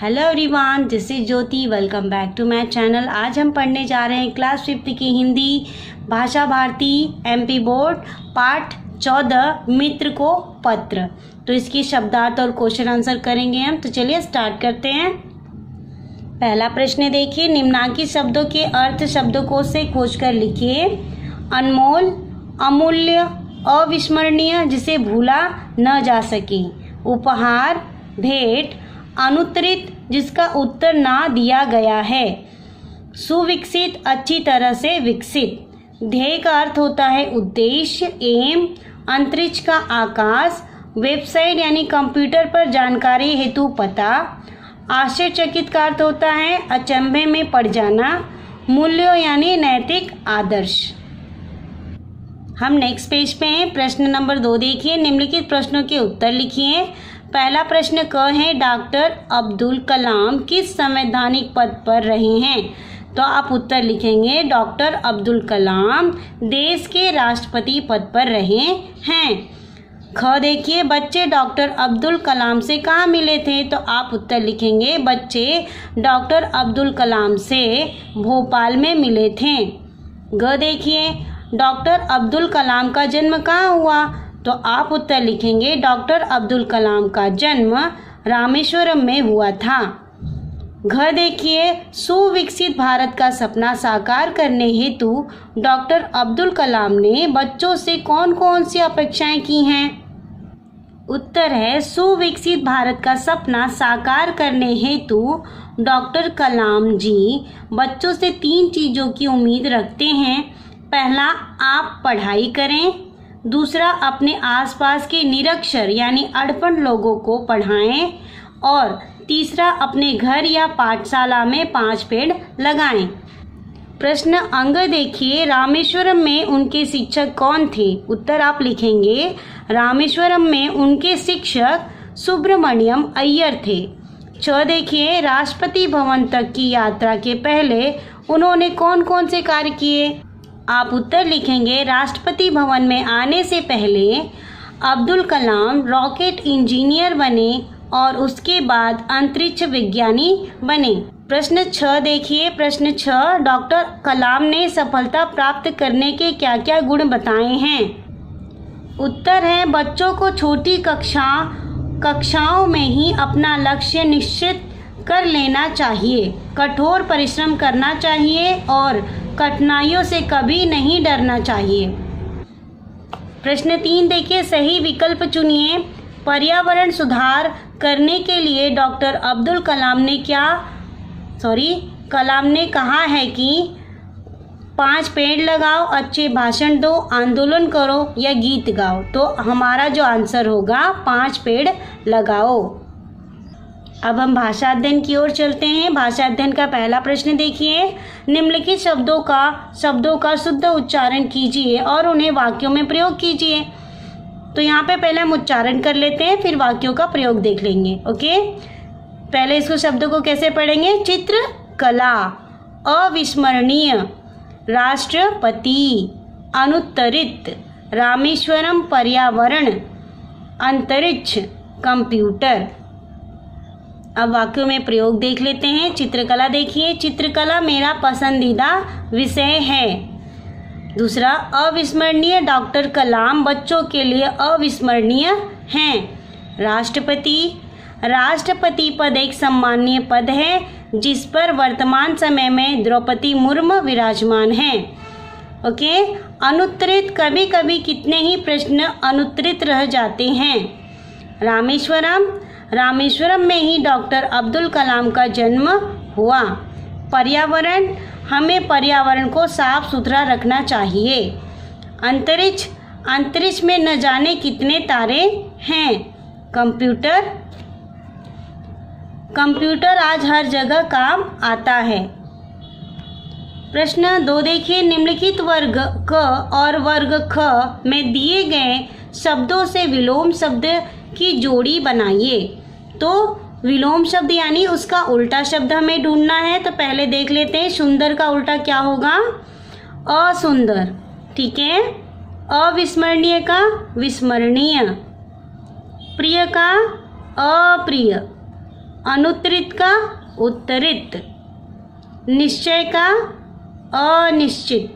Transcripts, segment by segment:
Hello everyone, this is Jyoti. Welcome back to my channel. आज हम पढ़ने जा रहे हैं क्लास 5 की हिंदी भाषा भारती एमपी बोर्ड पाठ 14 मित्र को पत्र। तो इसकी शब्दार्थ और क्वेश्चन आंसर करेंगे हम। तो चलिए स्टार्ट करते हैं। पहला प्रश्न देखिए, निम्नांकित शब्दों के अर्थ शब्दकोश से खोजकर लिखिए। अनमोल, अमूल्य, अविस्मरणीय, जिसे भूला न जा सके। उपहार, भेंट, अनुत्तरित, जिसका उत्तर ना दिया गया है। सुविकसित, अच्छी तरह से विकसित। ध्येय का अर्थ होता है उद्देश्य, एम। अंतरिक्ष का आकाश। वेबसाइट यानी कंप्यूटर पर जानकारी हेतु पता। आश्चर्यचकित का अर्थ होता है अचंभे में पड़ जाना। मूल्य यानी नैतिक आदर्श। हम नेक्स्ट पेज पे हैं। प्रश्न नंबर 2 देखिए। निम्नलिखित प्रश्नों के उत्तर लिखिए। पहला प्रश्न क है, डॉक्टर अब्दुल कलाम किस संवैधानिक पद पर रहे हैं? तो आप उत्तर लिखेंगे डॉक्टर अब्दुल कलाम देश के राष्ट्रपति पद पर रहे हैं। ख देखिए, बच्चे डॉक्टर अब्दुल कलाम से कहाँ मिले थे? तो आप उत्तर लिखेंगे बच्चे डॉक्टर अब्दुल कलाम से भोपाल में मिले थे। ग देखिए, डॉक्टर अब्दुल कलाम का जन्म कहाँ हुआ? तो आप उत्तर लिखेंगे डॉक्टर अब्दुल कलाम का जन्म रामेश्वरम में हुआ था। घ देखिए, सुविकसित भारत का सपना साकार करने हेतु डॉक्टर अब्दुल कलाम ने बच्चों से कौन कौन सी अपेक्षाएं की हैं? उत्तर है सुविकसित भारत का सपना साकार करने हेतु डॉक्टर कलाम जी बच्चों से 3 चीज़ों की उम्मीद रखते हैं। पहला, आप पढ़ाई करें। दूसरा, अपने आसपास के निरक्षर यानी अड़पण लोगों को पढ़ाएं। और तीसरा, अपने घर या पाठशाला में 5 पेड़ लगाएं। प्रश्न अंग देखिए, रामेश्वरम में उनके शिक्षक कौन थे? उत्तर आप लिखेंगे रामेश्वरम में उनके शिक्षक सुब्रमण्यम अय्यर थे। छ देखिए, राष्ट्रपति भवन तक की यात्रा के पहले उन्होंने कौन कौन से कार्य किए? आप उत्तर लिखेंगे राष्ट्रपति भवन में आने से पहले अब्दुल कलाम रॉकेट इंजीनियर बने और उसके बाद अंतरिक्ष विज्ञानी बने। प्रश्न 6 देखिए। प्रश्न 6, डॉक्टर कलाम ने सफलता प्राप्त करने के क्या क्या गुण बताए हैं? उत्तर है बच्चों को छोटी कक्षाओं में ही अपना लक्ष्य निश्चित कर लेना चाहिए, कठोर परिश्रम करना चाहिए और कठिनाइयों से कभी नहीं डरना चाहिए। प्रश्न 3 देखिए, सही विकल्प चुनिए। पर्यावरण सुधार करने के लिए डॉक्टर अब्दुल कलाम ने कहा है कि 5 पेड़ लगाओ, अच्छे भाषण दो, आंदोलन करो या गीत गाओ। तो हमारा जो आंसर होगा 5 पेड़ लगाओ। अब हम भाषा अध्ययन की ओर चलते हैं। भाषा अध्ययन का पहला प्रश्न देखिए। निम्नलिखित शब्दों का शुद्ध उच्चारण कीजिए और उन्हें वाक्यों में प्रयोग कीजिए। तो यहाँ पे पहले हम उच्चारण कर लेते हैं, फिर वाक्यों का प्रयोग देख लेंगे। ओके, पहले इसको शब्दों को कैसे पढ़ेंगे? चित्रकला, अविस्मरणीय, राष्ट्रपति, अनुत्तरित, रामेश्वरम, पर्यावरण, अंतरिक्ष, कंप्यूटर। अब वाक्यों में प्रयोग देख लेते हैं। चित्रकला देखिए, चित्रकला मेरा पसंदीदा विषय है। दूसरा, अविस्मरणीय, डॉक्टर कलाम बच्चों के लिए अविस्मरणीय हैं। राष्ट्रपति पद एक सम्मानीय पद है जिस पर वर्तमान समय में द्रौपदी मुर्मू विराजमान हैं। ओके, अनुत्तरित, कभी कभी कितने ही प्रश्न अनुत्तरित रह जाते हैं। रामेश्वरम में ही डॉक्टर अब्दुल कलाम का जन्म हुआ। पर्यावरण, हमें पर्यावरण को साफ सुथरा रखना चाहिए। अंतरिक्ष में न जाने कितने तारे हैं। कंप्यूटर आज हर जगह काम आता है। प्रश्न 2 देखिए। निम्नलिखित वर्ग क और वर्ग ख में दिए गए शब्दों से विलोम शब्द की जोड़ी बनाइए। तो विलोम शब्द यानी उसका उल्टा शब्द हमें ढूंढना है। तो पहले देख लेते हैं, सुंदर का उल्टा क्या होगा? असुंदर। ठीक है। अविस्मरणीय का विस्मरणीय, प्रिय का अप्रिय, अनुत्तरित का उत्तरित, निश्चय का अनिश्चित,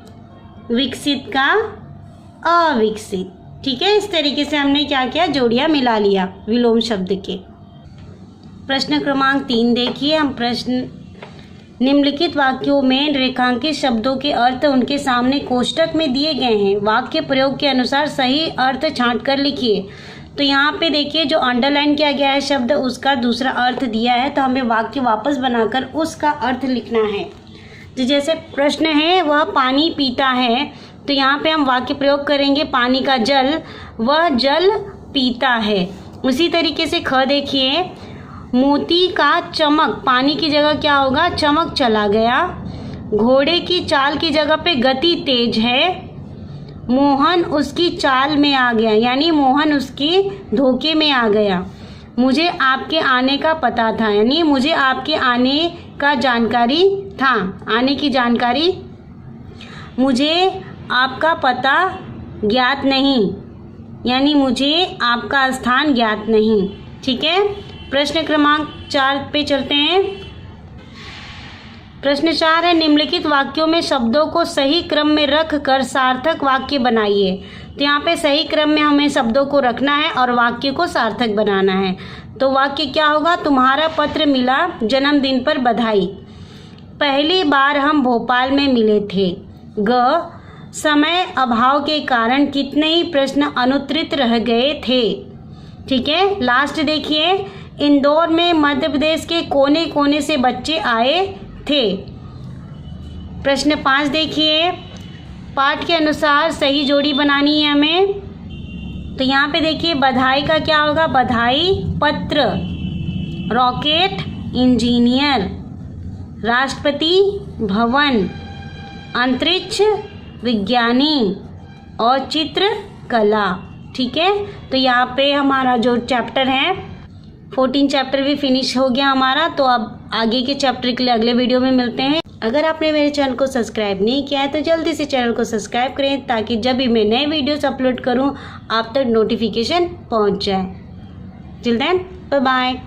विकसित का अविकसित। ठीक है, इस तरीके से हमने क्या किया, जोड़ियाँ मिला लिया विलोम शब्द के। प्रश्न क्रमांक 3 देखिए, हम प्रश्न निम्नलिखित वाक्यों में रेखांकित शब्दों के अर्थ उनके सामने कोष्टक में दिए गए हैं। वाक्य प्रयोग के अनुसार सही अर्थ छांट कर लिखिए। तो यहाँ पे देखिए जो अंडरलाइन किया गया है शब्द, उसका दूसरा अर्थ दिया है, तो हमें वाक्य वापस बनाकर उसका अर्थ लिखना है। तो जैसे प्रश्न है वह पानी पीता है, तो यहाँ पे हम वाक्य प्रयोग करेंगे पानी का जल, वह जल पीता है। उसी तरीके से ख देखिए, मोती का चमक, पानी की जगह क्या होगा, चमक चला गया। घोड़े की चाल की जगह पे गति तेज है। मोहन उसकी चाल में आ गया, यानी मोहन उसकी धोखे में आ गया। मुझे आपके आने का पता था, यानी मुझे आपके आने का जानकारी था, आने की जानकारी। मुझे आपका पता ज्ञात नहीं, यानी मुझे आपका स्थान ज्ञात नहीं। ठीक है, प्रश्न क्रमांक 4 पे चलते हैं। प्रश्न 4 है, निम्नलिखित वाक्यों में शब्दों को सही क्रम में रख कर सार्थक वाक्य बनाइए। तो यहाँ पे सही क्रम में हमें शब्दों को रखना है और वाक्य को सार्थक बनाना है। तो वाक्य क्या होगा, तुम्हारा पत्र मिला, जन्मदिन पर बधाई। पहली बार हम भोपाल में मिले थे। ग, समय अभाव के कारण कितने ही प्रश्न अनुत्तरित रह गए थे। ठीक है, लास्ट देखिए, इंदौर में मध्य प्रदेश के कोने कोने से बच्चे आए थे। प्रश्न 5 देखिए, पाठ के अनुसार सही जोड़ी बनानी है हमें। तो यहाँ पे देखिए बधाई का क्या होगा, बधाई पत्र। रॉकेट इंजीनियर, राष्ट्रपति भवन, अंतरिक्ष विज्ञानी और चित्रकला। ठीक है, तो यहाँ पे हमारा जो चैप्टर है 14 चैप्टर भी फिनिश हो गया हमारा। तो अब आगे के चैप्टर के लिए अगले वीडियो में मिलते हैं। अगर आपने मेरे चैनल को सब्सक्राइब नहीं किया है तो जल्दी से चैनल को सब्सक्राइब करें, ताकि जब भी मैं नए वीडियोस अपलोड करूं आप तक नोटिफिकेशन पहुंच जाए। Till then, bye bye.